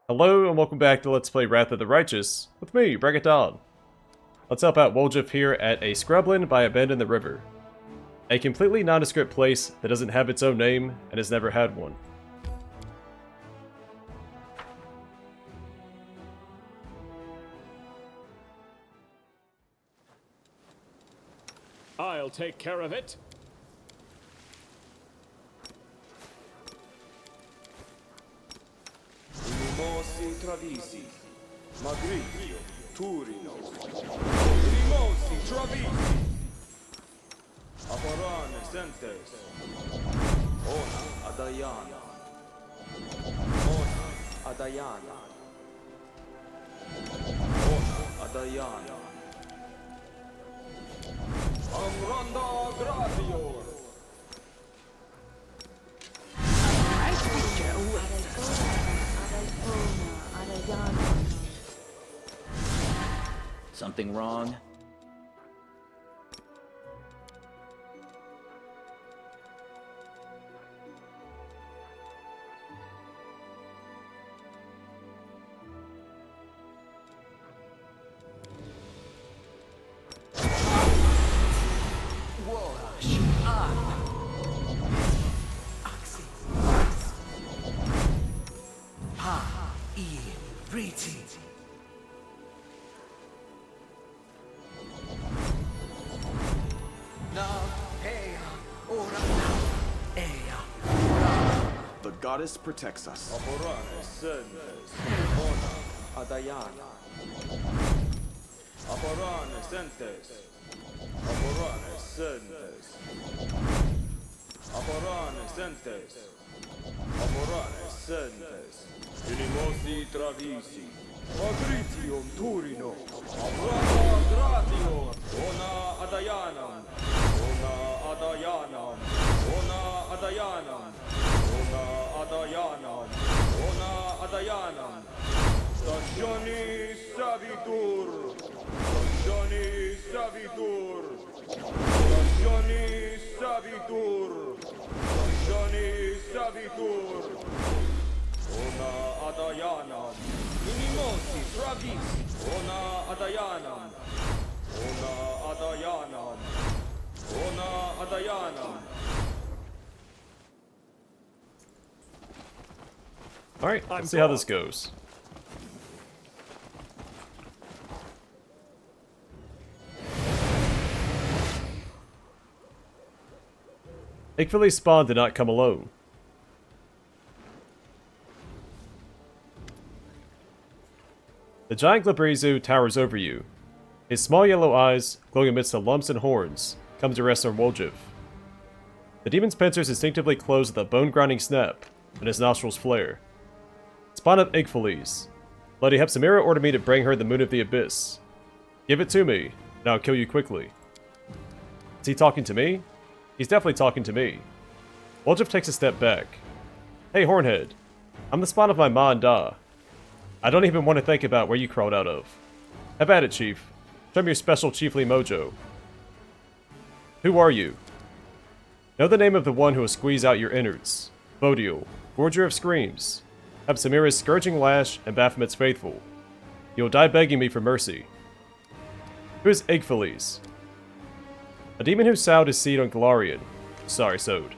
Hello and welcome back to Let's Play Wrath of the Righteous, with me, Bring It On. Let's help out Woljif here at a scrubland by a bend in the river. A completely nondescript place that doesn't have its own name and has never had one. I'll take care of it. Rimossi Travisi, Magrigio, Turino, Rimossi Travisi, Aporane Sentes, Ona Adayana, Ona Adayana, Ona Adayana, Amranda Gradior. Something wrong? The goddess protects us. Aporane Sentes, Ona Adayana, Aporane Sentes, Aporane Sentes, Aporane Sentes, Aporane Sentes, Rimossi Travisi, Magritium Turino, Aporane Gratio, Ona Adayanam, Ona Adayanam, Ona Adayanam, Ona Adayanam, Ona Adayanam, Stagioni Savitur, Stagioni Savitur, Stagioni Savitur, Stagioni Savitur, Ona Adayanam, Minimosi Travisi, Ona Adayanam, Ona Adayanam, Ona Adayanam. Alright, let's see how this goes. Igfili's spawn did not come alone. The giant Glabrezu towers over you. His small yellow eyes, glowing amidst the lumps and horns, come to rest on Woljif. The demon's pincers instinctively close with a bone-grinding snap, and his nostrils flare. Spawn up Igfilis. Lady Hepsimira ordered me to bring her the Moon of the Abyss. Give it to me, and I'll kill you quickly. Is he talking to me? He's definitely talking to me. Woljif takes a step back. Hey, Hornhead. I'm the spawn of my Ma and Da. I don't even want to think about where you crawled out of. Have at it, Chief. Show me your special chiefly mojo. Who are you? Know the name of the one who will squeeze out your innards. Votiel, Forger of Screams. Hepsimira's Scourging Lash and Baphomet's Faithful. You'll die begging me for mercy. Who is Igfilis? A demon who sowed his seed on Galarian. Sorry, sowed.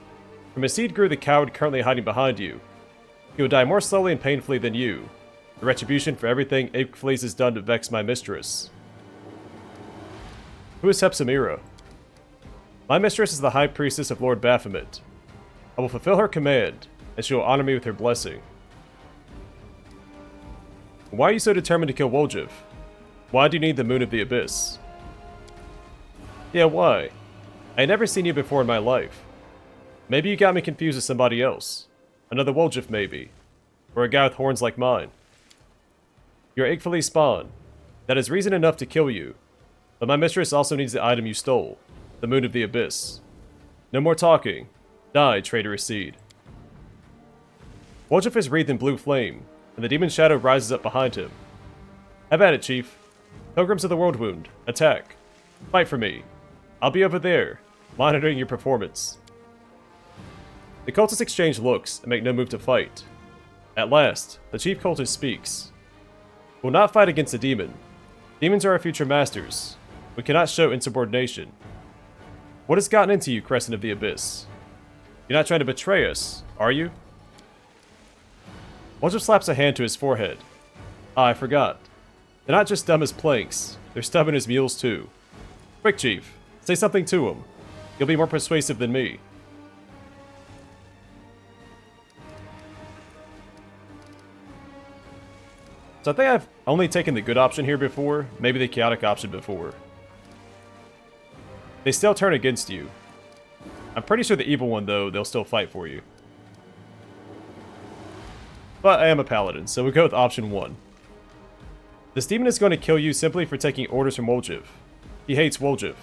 From his seed grew the coward currently hiding behind you. He will die more slowly and painfully than you. The retribution for everything Igfilis has done to vex my mistress. Who is Hepsimira? My mistress is the High Priestess of Lord Baphomet. I will fulfill her command, and she will honor me with her blessing. Why are you so determined to kill Woljif? Why do you need the Moon of the Abyss? Yeah, why? I had never seen you before in my life. Maybe you got me confused with somebody else. Another Woljif, maybe. Or a guy with horns like mine. You're Igfilis' spawn. That is reason enough to kill you. But my mistress also needs the item you stole. The Moon of the Abyss. No more talking. Die, traitorous seed. Woljif is wreathed in blue flame, and the demon's shadow rises up behind him. Have at it, Chief. Pilgrims of the World Wound, attack. Fight for me. I'll be over there, monitoring your performance. The cultists exchange looks and make no move to fight. At last, the chief cultist speaks. We'll not fight against a demon. Demons are our future masters. We cannot show insubordination. What has gotten into you, Crescent of the Abyss? You're not trying to betray us, are you? Woljif slaps a hand to his forehead. Ah, I forgot. They're not just dumb as planks. They're stubborn as mules, too. Quick, Chief. Say something to him. You'll be more persuasive than me. So I think I've only taken the good option here before, maybe the chaotic option before. They still turn against you. I'm pretty sure the evil one, though, they'll still fight for you. But I am a paladin, so we'll go with option 1. This demon is going to kill you simply for taking orders from Woljif. He hates Woljif.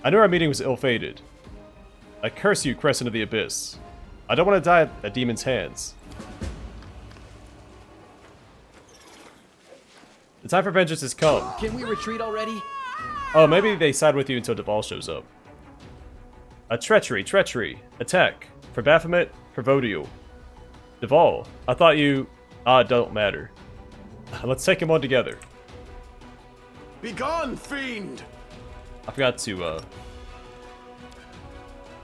I knew our meeting was ill-fated. I curse you, Crescent of the Abyss. I don't want to die at a demon's hands. The time for vengeance has come. Can we retreat already? Oh, maybe they side with you until Deval shows up. A treachery. Attack. For Baphomet, for Votiel. Deval, I thought you... it don't matter. Let's take him on together. Begone, fiend! I forgot to,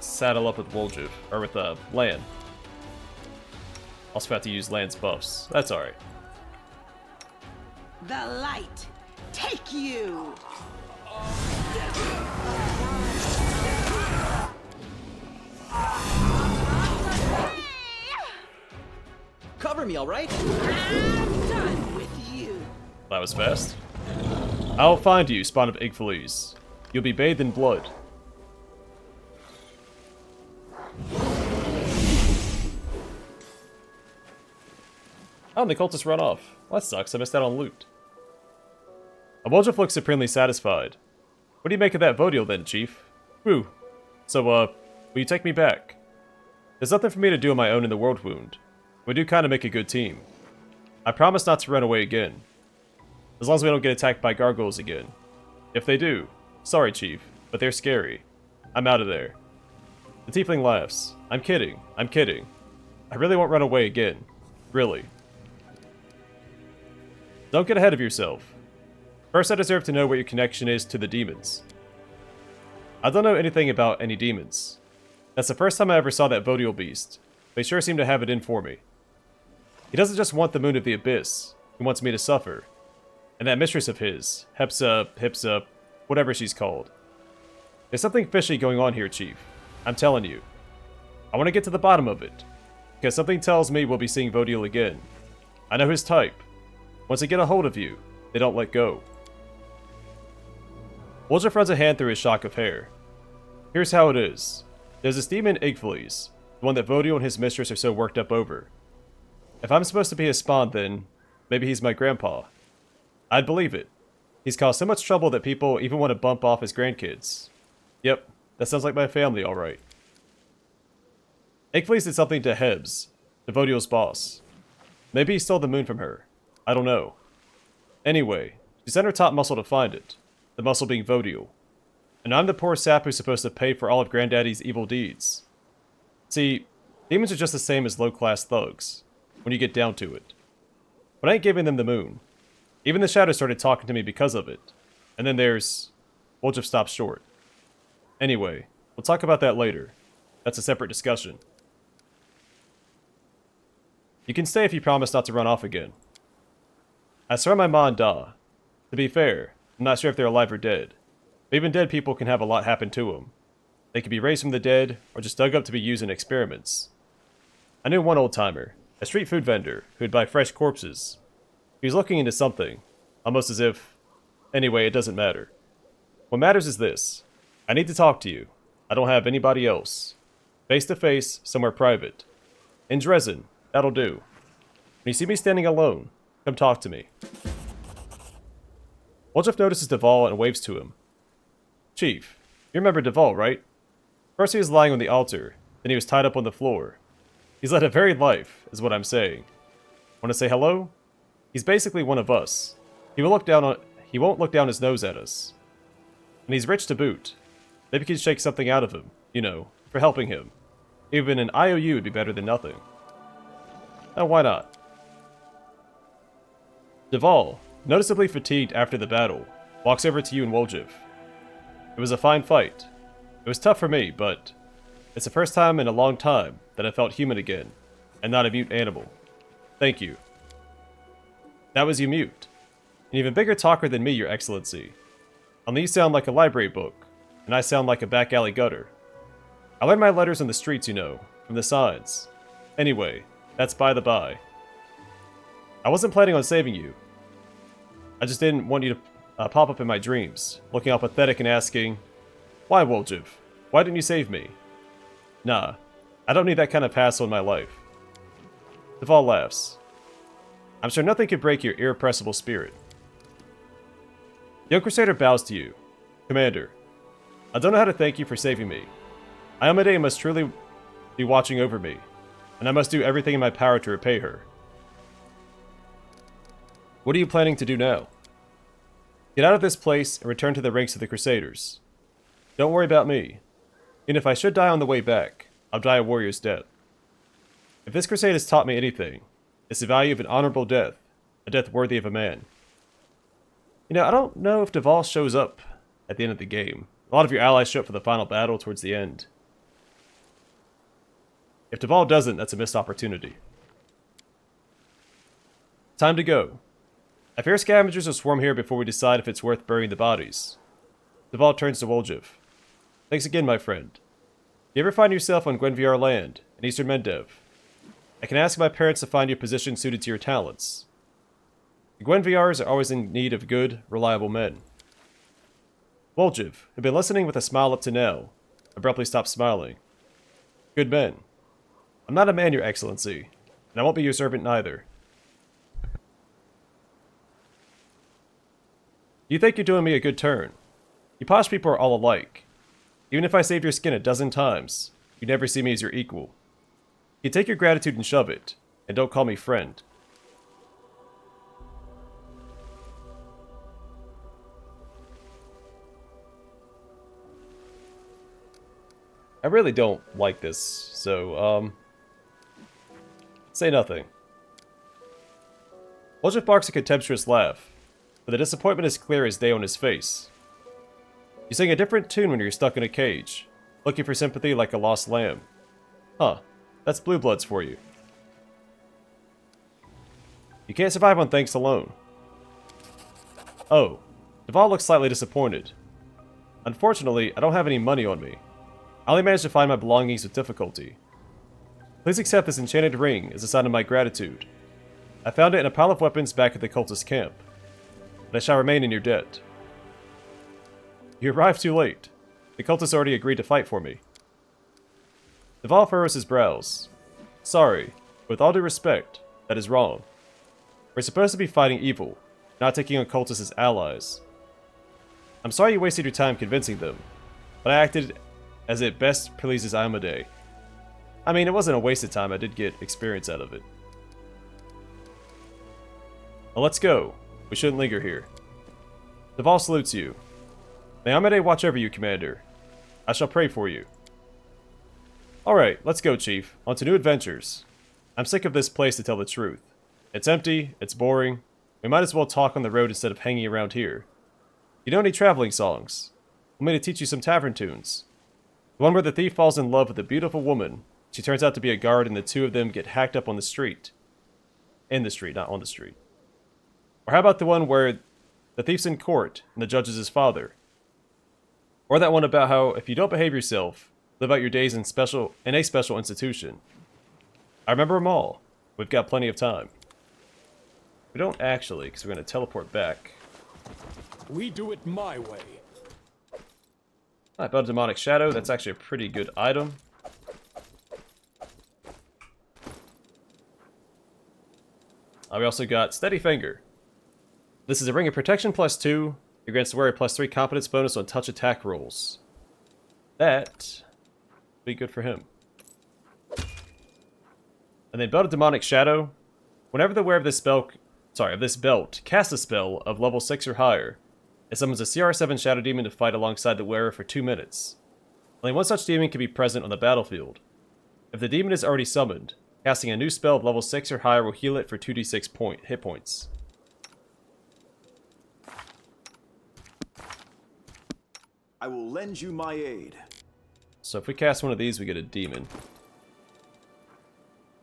saddle up with Woljif, or with, Lan. Also forgot to use Lan's buffs. That's alright. The light, take you! Cover me, alright? I'm done with you. That was fast. I'll find you, spawn of Igflees. You'll be bathed in blood. Oh, and the cultists run off. Well, that sucks, I missed out on loot. Woljif looks supremely satisfied. What do you make of that Votiel then, Chief? Whew. So, will you take me back? There's nothing for me to do on my own in the World Wound. We do kind of make a good team. I promise not to run away again. As long as we don't get attacked by gargoyles again. If they do, sorry, Chief, but they're scary. I'm out of there. The tiefling laughs. I'm kidding. I really won't run away again. Really. Don't get ahead of yourself. First, I deserve to know what your connection is to the demons. I don't know anything about any demons. That's the first time I ever saw that Votiel beast. They sure seem to have it in for me. He doesn't just want the moon of the abyss. He wants me to suffer. And that mistress of his, Hipsa, whatever she's called. There's something fishy going on here, Chief. I'm telling you. I want to get to the bottom of it. Because something tells me we'll be seeing Votiel again. I know his type. Once they get a hold of you, they don't let go. Woljif runs a hand through his shock of hair. Here's how it is. There's this demon Igflees, the one that Votiel and his mistress are so worked up over. If I'm supposed to be his spawn, then maybe he's my grandpa. I'd believe it. He's caused so much trouble that people even want to bump off his grandkids. Yep, that sounds like my family, alright. Igflees did something to Hebs, to Votiel's boss. Maybe he stole the moon from her. I don't know. Anyway, she sent her top muscle to find it. The muscle being Votiel. And I'm the poor sap who's supposed to pay for all of Granddaddy's evil deeds. See, demons are just the same as low-class thugs, when you get down to it. But I ain't giving them the moon. Even the shadows started talking to me because of it. And then there's... Woljif stops short. Anyway, we'll talk about that later. That's a separate discussion. You can stay if you promise not to run off again. I swear my ma and da. To be fair, I'm not sure if they're alive or dead. But even dead people can have a lot happen to them. They can be raised from the dead, or just dug up to be used in experiments. I knew one old-timer, a street food vendor, who'd buy fresh corpses. He was looking into something, almost as if... Anyway, it doesn't matter. What matters is this. I need to talk to you. I don't have anybody else. Face to face, somewhere private. In Dresden, that'll do. When you see me standing alone, come talk to me. Woljif notices Deval and waves to him. Chief, you remember Deval, right? First he was lying on the altar, then he was tied up on the floor. He's led a varied life, is what I'm saying. Want to say hello? He's basically one of us. He won't look down his nose at us. And he's rich to boot. Maybe we can shake something out of him, you know, for helping him. Even an IOU would be better than nothing. Oh, why not? Deval, noticeably fatigued after the battle, walks over to you and Woljif. It was a fine fight. It was tough for me, but it's the first time in a long time that I felt human again, and not a mute animal. Thank you. That was you mute. An even bigger talker than me, Your Excellency. Only you sound like a library book, and I sound like a back alley gutter. I learned my letters on the streets, you know, from the signs. Anyway, that's by the by. I wasn't planning on saving you. I just didn't want you to pop up in my dreams, looking all pathetic and asking, "Why, Woljif? Why didn't you save me?" Nah, I don't need that kind of hassle in my life. Deval laughs. I'm sure nothing could break your irrepressible spirit. The young Crusader bows to you. Commander, I don't know how to thank you for saving me. Ayamide must truly be watching over me, and I must do everything in my power to repay her. What are you planning to do now? Get out of this place and return to the ranks of the Crusaders. Don't worry about me. And if I should die on the way back, I'll die a warrior's death. If this crusade has taught me anything, it's the value of an honorable death, a death worthy of a man. You know, I don't know if Deval shows up at the end of the game. A lot of your allies show up for the final battle towards the end. If Deval doesn't, that's a missed opportunity. Time to go. I fear scavengers will swarm here before we decide if it's worth burying the bodies. Deval turns to Woljif. Thanks again, my friend. If you ever find yourself on Gwenviar land, in Eastern Mendev, I can ask my parents to find you a position suited to your talents. The Gwenviars are always in need of good, reliable men. Woljif, who'd been listening with a smile up to now, abruptly stopped smiling. Good men. I'm not a man, Your Excellency, and I won't be your servant neither. You think you're doing me a good turn. You posh people are all alike. Even if I saved your skin a dozen times, you never see me as your equal. You take your gratitude and shove it, and don't call me friend. I really don't like this, so, say nothing. Woljif barks a contemptuous laugh, but the disappointment is clear as day on his face. You sing a different tune when you're stuck in a cage, looking for sympathy like a lost lamb. Huh, that's Blue Bloods for you. You can't survive on thanks alone. Oh, Deval looks slightly disappointed. Unfortunately, I don't have any money on me. I only managed to find my belongings with difficulty. Please accept this enchanted ring as a sign of my gratitude. I found it in a pile of weapons back at the cultist camp, and I shall remain in your debt. You arrived too late. The cultists already agreed to fight for me. Deval furrows his brows. Sorry, with all due respect, that is wrong. We're supposed to be fighting evil, not taking on cultists as allies. I'm sorry you wasted your time convincing them, but I acted as it best pleases Ayamide. I mean, it wasn't a waste of time, I did get experience out of it. Well, let's go. We shouldn't linger here. Deval salutes you. May Ayamide watch over you, Commander. I shall pray for you. Alright, let's go, Chief. On to new adventures. I'm sick of this place, to tell the truth. It's empty, it's boring. We might as well talk on the road instead of hanging around here. You know any traveling songs? Want me to teach you some tavern tunes? The one where the thief falls in love with a beautiful woman. She turns out to be a guard and the two of them get hacked up on the street. In the street, not on the street. Or how about the one where the thief's in court and the judge is his father? Or that one about how if you don't behave yourself, live out your days in a special institution. I remember them all. We've got plenty of time. We don't actually, because we're going to teleport back. We do it my way. I bought a demonic shadow. That's actually a pretty good item. We also got Steady Finger. This is a ring of protection +2. It grants the wearer +3 competence bonus on touch attack rolls. That would be good for him. And then belt of demonic shadow. Whenever the wearer of this belt casts a spell of level 6 or higher, it summons a CR7 shadow demon to fight alongside the wearer for 2 minutes. Only one such demon can be present on the battlefield. If the demon is already summoned, Casting a new spell of level 6 or higher will heal it for 2d6 hit points. I will lend you my aid. So if we cast one of these, we get a demon.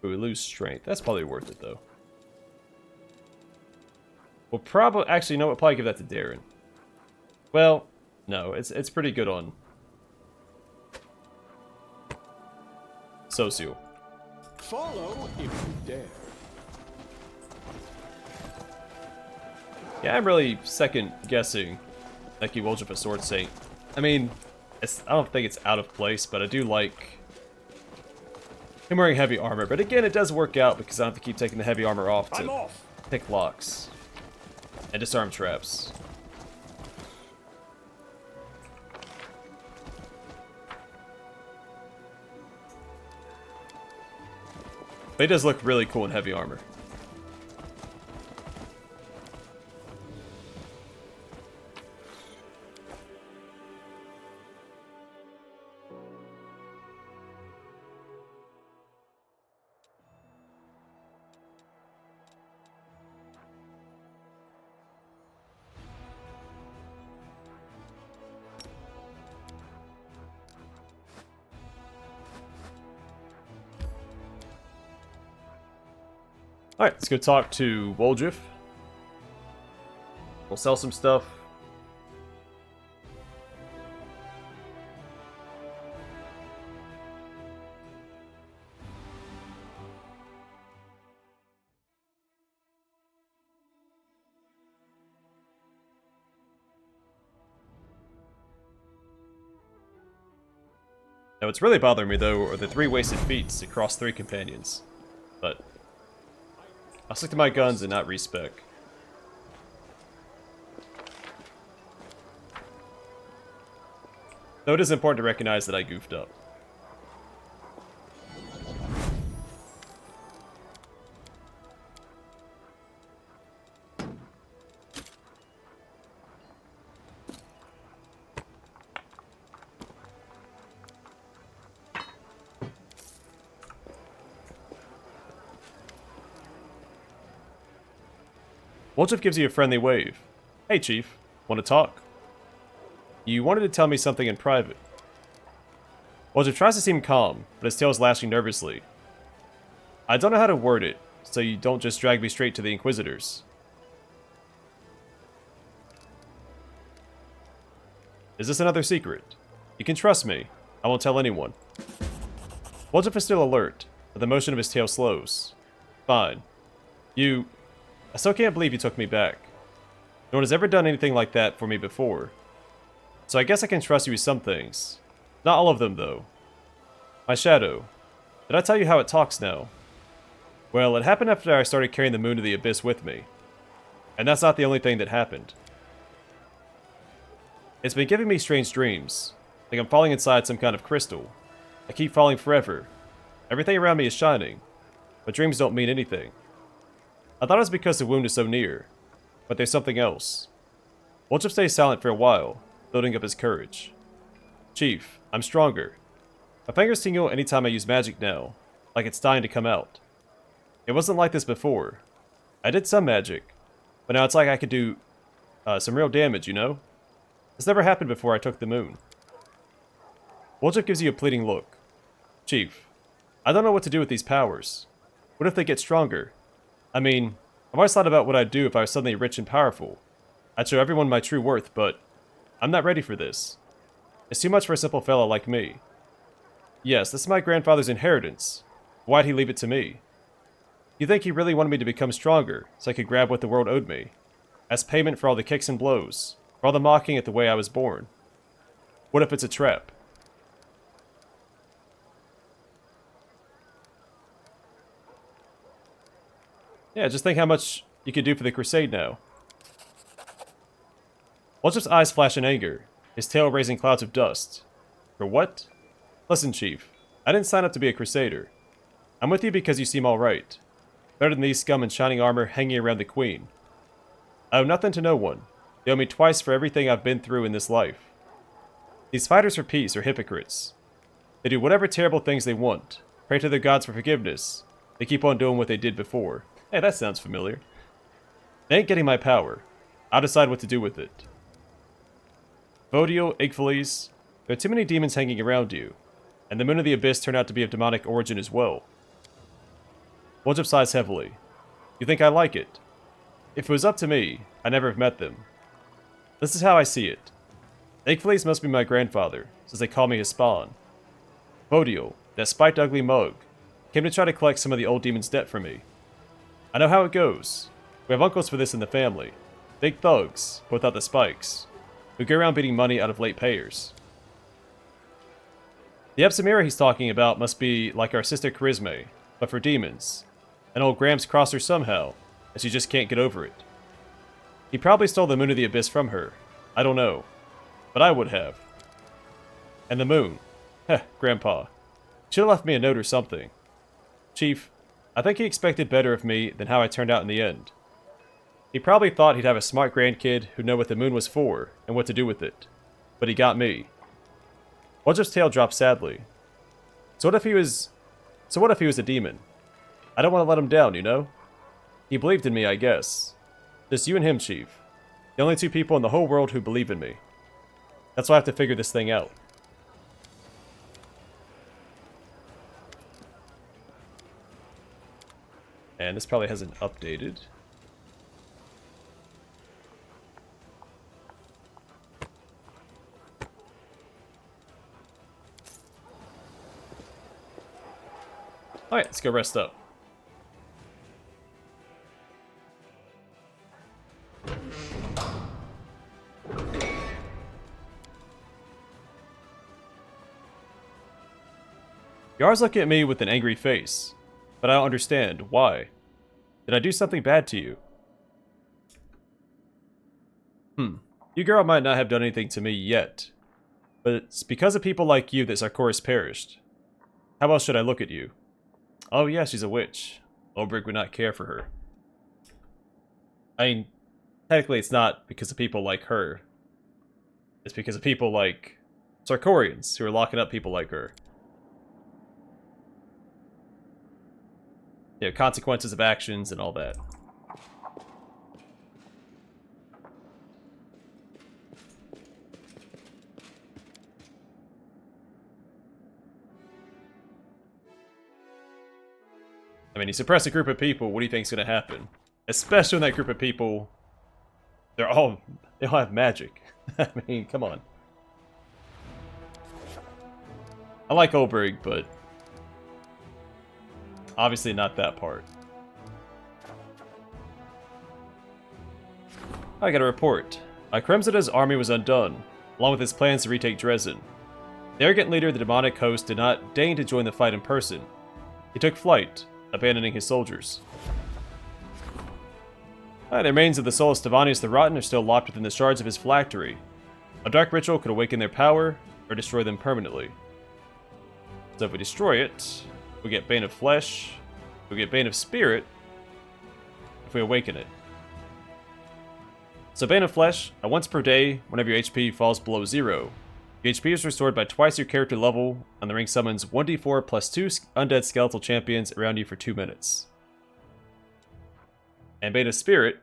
But we lose strength. That's probably worth it, though. We'll probably... Actually, no, we'll probably give that to Darren. Well, no, it's pretty good on Social. Follow if you dare. Yeah, I'm really second-guessing Neki Woljif a Sword Saint. I mean, I don't think it's out of place, but I do like him wearing heavy armor. But again, it does work out because I don't have to keep taking the heavy armor off to pick locks and disarm traps. But he does look really cool in heavy armor. Alright, let's go talk to Woljif. We'll sell some stuff. Now what's really bothering me though are the 3 wasted feats across 3 companions. But I'll stick to my guns and not respec. Though it is important to recognize that I goofed up. Woljif gives you a friendly wave. Hey, Chief. Want to talk? You wanted to tell me something in private. Woljif tries to seem calm, but his tail is lashing nervously. I don't know how to word it, so you don't just drag me straight to the Inquisitors. Is this another secret? You can trust me. I won't tell anyone. Woljif is still alert, but the motion of his tail slows. Fine. I still can't believe you took me back. No one has ever done anything like that for me before. So I guess I can trust you with some things. Not all of them, though. My shadow. Did I tell you how it talks now? Well, it happened after I started carrying the moon to the abyss with me. And that's not the only thing that happened. It's been giving me strange dreams. Like I'm falling inside some kind of crystal. I keep falling forever. Everything around me is shining. But dreams don't mean anything. I thought it was because the wound is so near, but there's something else. Woljif stays silent for a while, building up his courage. Chief, I'm stronger. My fingers tingle anytime I use magic now, like it's dying to come out. It wasn't like this before. I did some magic, but now it's like I could do some real damage, you know? This never happened before I took the moon. Woljif gives you a pleading look. Chief, I don't know what to do with these powers. What if they get stronger? I mean, I've always thought about what I'd do if I was suddenly rich and powerful. I'd show everyone my true worth, but I'm not ready for this. It's too much for a simple fellow like me. Yes, this is my grandfather's inheritance. Why'd he leave it to me? You think he really wanted me to become stronger so I could grab what the world owed me? As payment for all the kicks and blows, for all the mocking at the way I was born? What if it's a trap? Yeah, just think how much you could do for the Crusade now. Woljif's eyes flash in anger, his tail raising clouds of dust. For what? Listen, Chief, I didn't sign up to be a Crusader. I'm with you because you seem alright. Better than these scum in shining armor hanging around the Queen. I owe nothing to no one. They owe me twice for everything I've been through in this life. These fighters for peace are hypocrites. They do whatever terrible things they want, pray to their gods for forgiveness, They keep on doing what they did before. Hey, that sounds familiar. They ain't getting my power. I'll decide what to do with it. Votiel, Igfales, there are too many demons hanging around you, and the Moon of the Abyss turned out to be of demonic origin as well. Woljif sighs heavily. You think I like it? If it was up to me, I'd never have met them. This is how I see it. Igfales must be my grandfather, since they call me his spawn. Votiel, that spiked ugly mug, came to try to collect some of the old demon's debt from me. I know how it goes. We have uncles for this in the family. Big thugs, but without the spikes, who go around beating money out of late payers. The Epsamira he's talking about must be like our sister Charisme, but for demons. And old Gramps crossed her somehow, and she just can't get over it. He probably stole the Moon of the Abyss from her. I don't know. But I would have. And the moon. Heh, Grandpa. Should have left me a note or something. Chief, I think he expected better of me than how I turned out in the end. He probably thought he'd have a smart grandkid who'd know what the moon was for and what to do with it. But he got me. Woljif's tail dropped sadly. So what if he was a demon? I don't want to let him down, you know? He believed in me, I guess. Just you and him, Chief. The only two people in the whole world who believe in me. That's why I have to figure this thing out. And this probably hasn't updated. Alright, let's go rest up. Yar's looking at me with an angry face, but I don't understand. Why? Did I do something bad to you? You girl might not have done anything to me yet, but it's because of people like you that Sarkoris perished. How else should I look at you? Oh yeah, she's a witch. Obrig would not care for her. I mean, technically it's not because of people like her. It's because of people like Sarkorians who are locking up people like her. You know, consequences of actions and all that. I mean, you suppress a group of people, what do you think's gonna happen? Especially when that group of people, they all have magic. I mean, come on. I like Obrig, but obviously not that part. I got a report. Kremzida's army was undone, along with his plans to retake Dresden. The arrogant leader of the demonic host did not deign to join the fight in person. He took flight, abandoning his soldiers. The remains of the soul of Stevanius the Rotten are still locked within the shards of his phylactery. A dark ritual could awaken their power, or destroy them permanently. So if we destroy it, we get Bane of Flesh, we get Bane of Spirit, if we awaken it. So Bane of Flesh, once per day, whenever your HP falls below 0. Your HP is restored by twice your character level, and the ring summons 1d4 plus 2 undead skeletal champions around you for 2 minutes. And Bane of Spirit,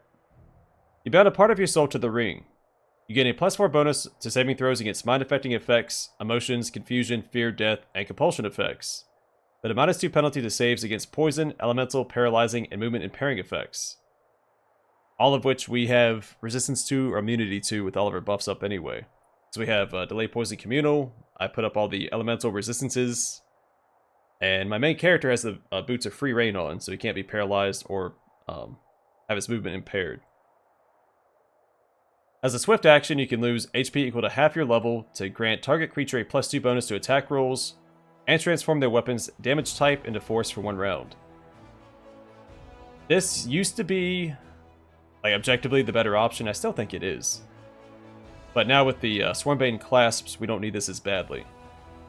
you bound a part of your soul to the ring. You gain a +4 bonus to saving throws against mind-affecting effects, emotions, confusion, fear, death, and compulsion effects. But a -2 penalty to saves against poison, elemental, paralyzing, and movement impairing effects. All of which we have resistance to or immunity to with all of our buffs up anyway. So we have Delay Poison Communal, I put up all the elemental resistances, and my main character has the Boots of Free Reign on, so he can't be paralyzed or have his movement impaired. As a swift action, you can lose HP equal to half your level to grant target creature a +2 bonus to attack rolls, and transform their weapon's damage type into force for 1 round. This used to be, like, objectively the better option. I still think it is. But now with the Swarmbane clasps, we don't need this as badly.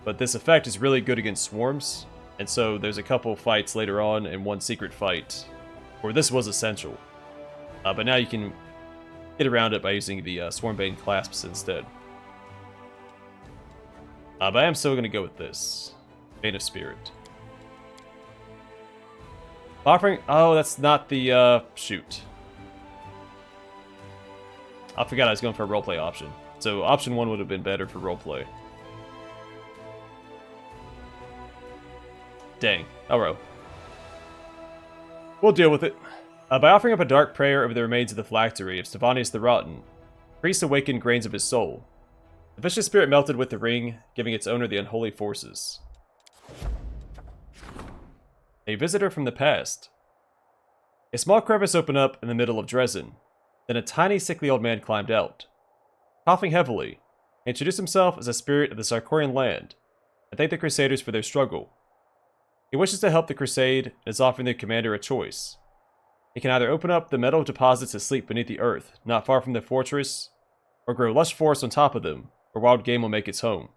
But this effect is really good against swarms, and so there's a couple fights later on and one secret fight where this was essential. But now you can get around it by using the Swarmbane clasps instead. But I am still going to go with this. Bane of Spirit. Offering. Oh, that's not the. Shoot. I forgot I was going for a roleplay option. So option 1 would have been better for roleplay. Dang. Oh, well. We'll deal with it. By offering up a dark prayer over the remains of the phylactery of Stefanius the Rotten, priests awakened grains of his soul. The vicious spirit melted with the ring, giving its owner the unholy forces. A visitor from the past. A small crevice opened up in the middle of Dresden. Then a tiny, sickly old man climbed out. Coughing heavily, he introduced himself as a spirit of the Sarkorian land, and thanked the Crusaders for their struggle. He wishes to help the Crusade, and is offering the commander a choice. He can either open up the metal deposits that sleep beneath the earth, not far from the fortress, or grow lush forest on top of them, where wild game will make its home.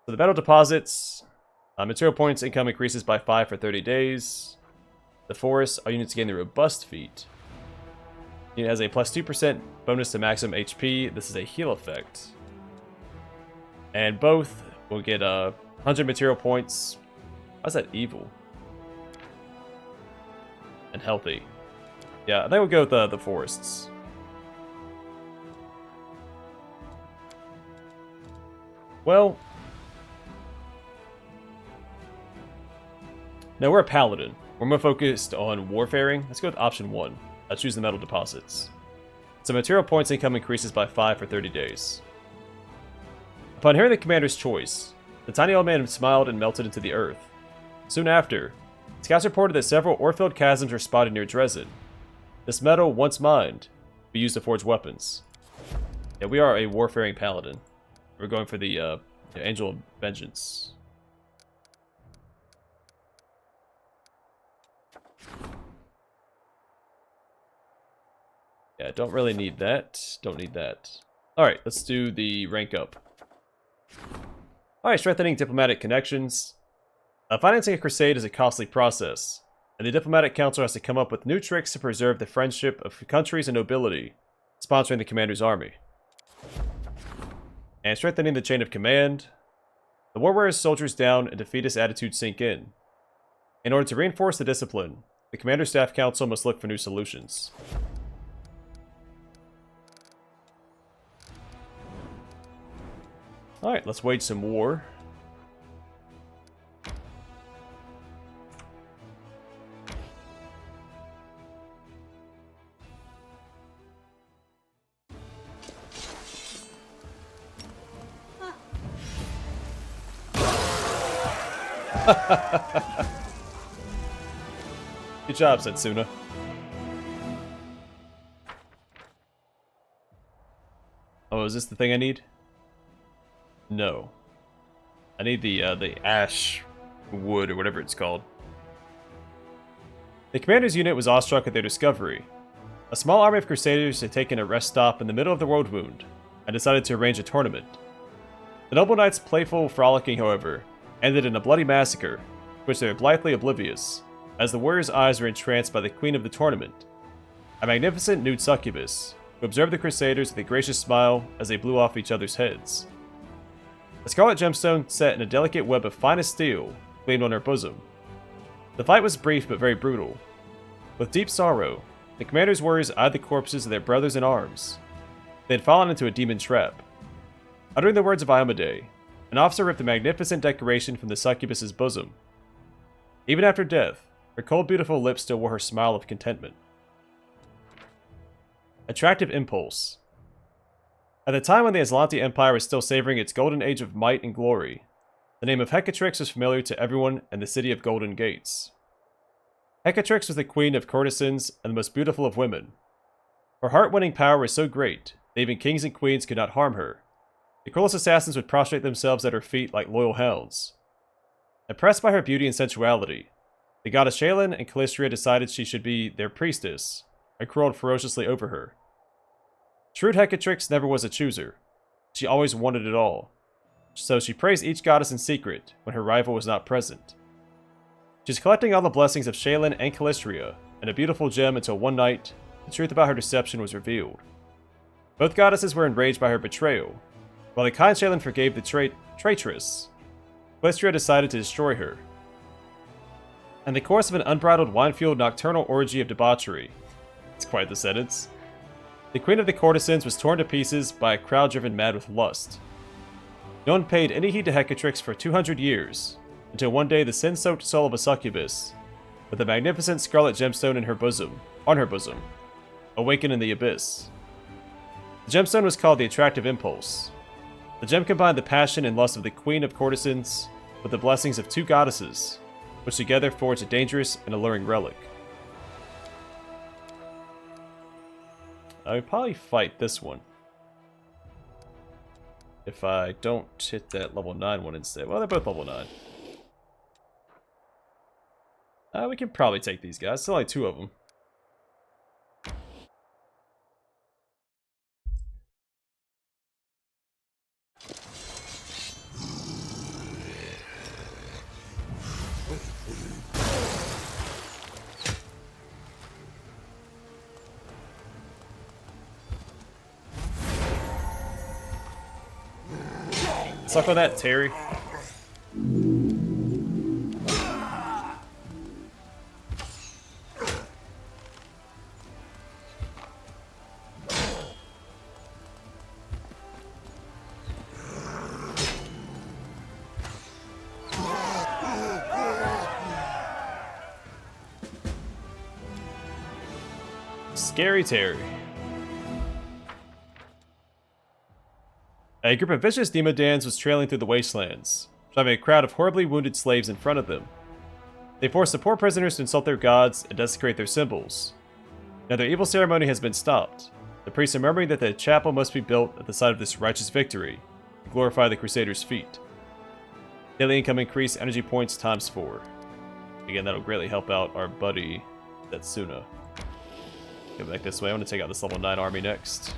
So the metal deposits, material points income increases by 5 for 30 days. The forest, all units gain the robust feat. It has a plus 2% bonus to maximum HP. This is a heal effect. And both will get 100 material points. How's that evil? And healthy. Yeah, I think we'll go with the forests. Well, now we're a paladin. We're more focused on warfaring. Let's go with option 1. I'll choose the metal deposits. So material points income increases by 5 for 30 days. Upon hearing the commander's choice, the tiny old man smiled and melted into the earth. Soon after, scouts reported that several ore-filled chasms were spotted near Dresden. This metal, once mined, will be used to forge weapons. Yeah, we are a warfaring paladin. We're going for the Angel of Vengeance. Yeah, don't really need that. Don't need that. Alright, let's do the rank up. Alright, strengthening diplomatic connections. Financing a crusade is a costly process, and the diplomatic council has to come up with new tricks to preserve the friendship of countries and nobility, sponsoring the commander's army. And strengthening the chain of command. The war wears soldiers down and defeatist attitudes sink in. In order to reinforce the discipline, the commander's staff council must look for new solutions. Alright, let's wage some war. Good job, Setsuna. Oh, is this the thing I need? No. I need the ash wood, or whatever it's called. The commander's unit was awestruck at their discovery. A small army of crusaders had taken a rest stop in the middle of the world wound, and decided to arrange a tournament. The noble knights' playful frolicking, however, ended in a bloody massacre, which they were blithely oblivious, as the warriors' eyes were entranced by the queen of the tournament, a magnificent nude succubus, who observed the crusaders with a gracious smile as they blew off each other's heads. A scarlet gemstone set in a delicate web of finest steel gleamed on her bosom. The fight was brief but very brutal. With deep sorrow, the commander's warriors eyed the corpses of their brothers in arms. They had fallen into a demon trap. Uttering the words of Iomade, an officer ripped the magnificent decoration from the succubus's bosom. Even after death, her cold, beautiful lips still wore her smile of contentment. Attractive impulse. At the time when the Aslanti Empire was still savoring its golden age of might and glory, the name of Hecatrix was familiar to everyone in the city of Golden Gates. Hecatrix was the queen of courtesans and the most beautiful of women. Her heart-winning power was so great that even kings and queens could not harm her. The cruelest assassins would prostrate themselves at her feet like loyal hounds. Impressed by her beauty and sensuality, the goddess Shaelin and Calistria decided she should be their priestess, and crawled ferociously over her. Shrewd Hecatrix never was a chooser. She always wanted it all. So she praised each goddess in secret when her rival was not present. She's collecting all the blessings of Shaelin and Calistria in a beautiful gem until one night, the truth about her deception was revealed. Both goddesses were enraged by her betrayal. While the kind Shaelin forgave the traitress, Calistria decided to destroy her. In the course of an unbridled wine-fueled nocturnal orgy of debauchery. It's quite the sentence. The queen of the courtesans was torn to pieces by a crowd driven mad with lust. No one paid any heed to Hecatrix for 200 years, until one day the sin-soaked soul of a succubus, with a magnificent scarlet gemstone on her bosom, awakened in the abyss. The gemstone was called the Attractive Impulse. The gem combined the passion and lust of the queen of courtesans with the blessings of two goddesses, which together forged a dangerous and alluring relic. I would probably fight this one. If I don't hit that level 9 one instead. Well, they're both level 9. We can probably take these guys. There's only 2 of them. Suck on that, Terry. Scary Terry. A group of vicious Demodans was trailing through the wastelands, driving a crowd of horribly wounded slaves in front of them. They forced the poor prisoners to insult their gods and desecrate their symbols. Now their evil ceremony has been stopped. The priests are murmuring that the chapel must be built at the site of this righteous victory to glorify the Crusaders' feat. Daily income increase, energy points times 4. Again, that'll greatly help out our buddy Setsuna. Go back this way. I want to take out this level 9 army next.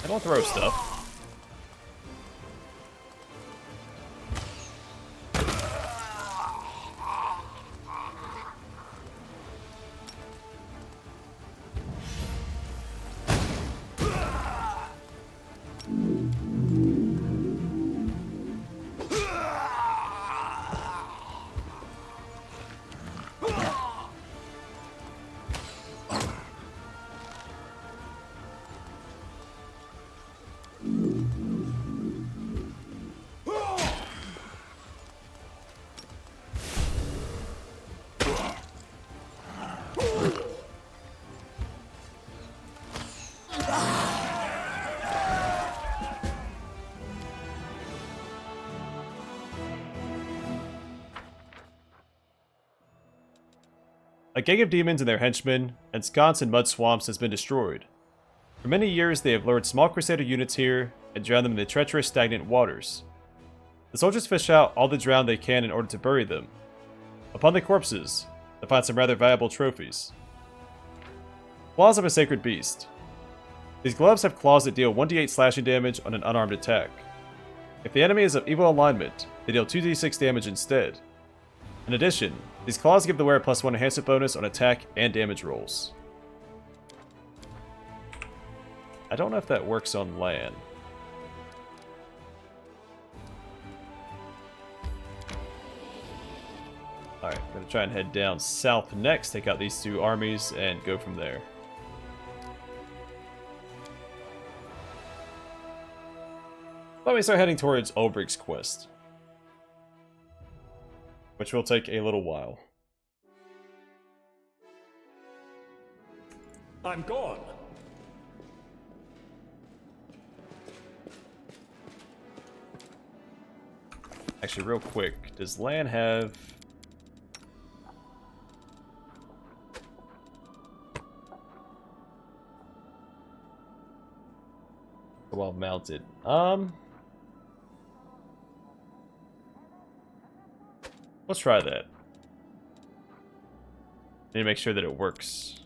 I don't throw stuff. A gang of demons and their henchmen, ensconced in mud swamps, has been destroyed. For many years, they have lured small Crusader units here and drowned them in the treacherous, stagnant waters. The soldiers fish out all the drowned they can in order to bury them. Upon the corpses, they find some rather valuable trophies. Claws of a Sacred Beast. These gloves have claws that deal 1d8 slashing damage on an unarmed attack. If the enemy is of evil alignment, they deal 2d6 damage instead. In addition, these claws give the wearer +1 enhancement bonus on attack and damage rolls. I don't know if that works on land. Alright, I'm going to try and head down south next, take out these 2 armies, and go from there. Let me start heading towards Ulbrich's quest, which will take a little while. I'm gone. Actually, real quick, does Lan have... circle while mounted. Let's try that. Need to make sure that it works.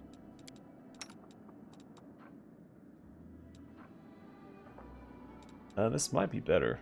This might be better.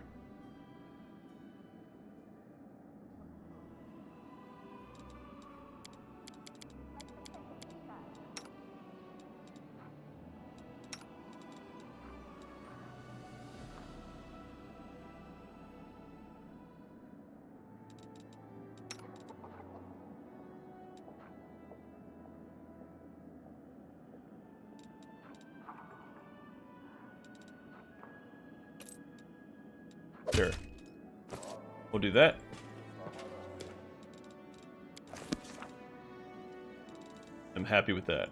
Sure. We'll do that. I'm happy with that.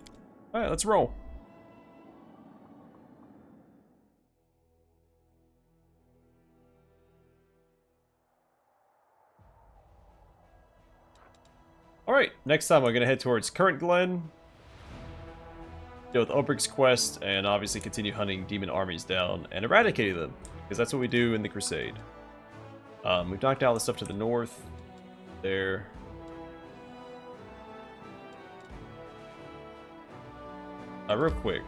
Alright, let's roll. Alright, next time we're going to head towards Current Glen. Deal with Obrig's quest, and obviously continue hunting demon armies down and eradicating them. Because that's what we do in the Crusade. We've knocked out the stuff to the north. There. Real quick.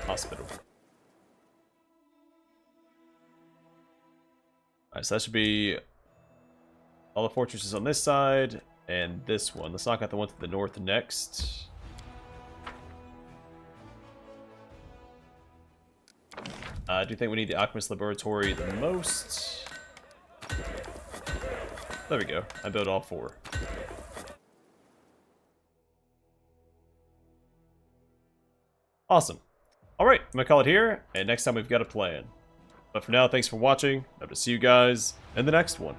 Hospital. Alright, so that should be all the fortresses on this side, and this one. Let's knock out the one to the north next. I do think we need the Alchemist Laboratory the most. There we go. I built all 4. Awesome. Alright, I'm going to call it here, and next time we've got a plan. But for now, thanks for watching. Hope to see you guys in the next one.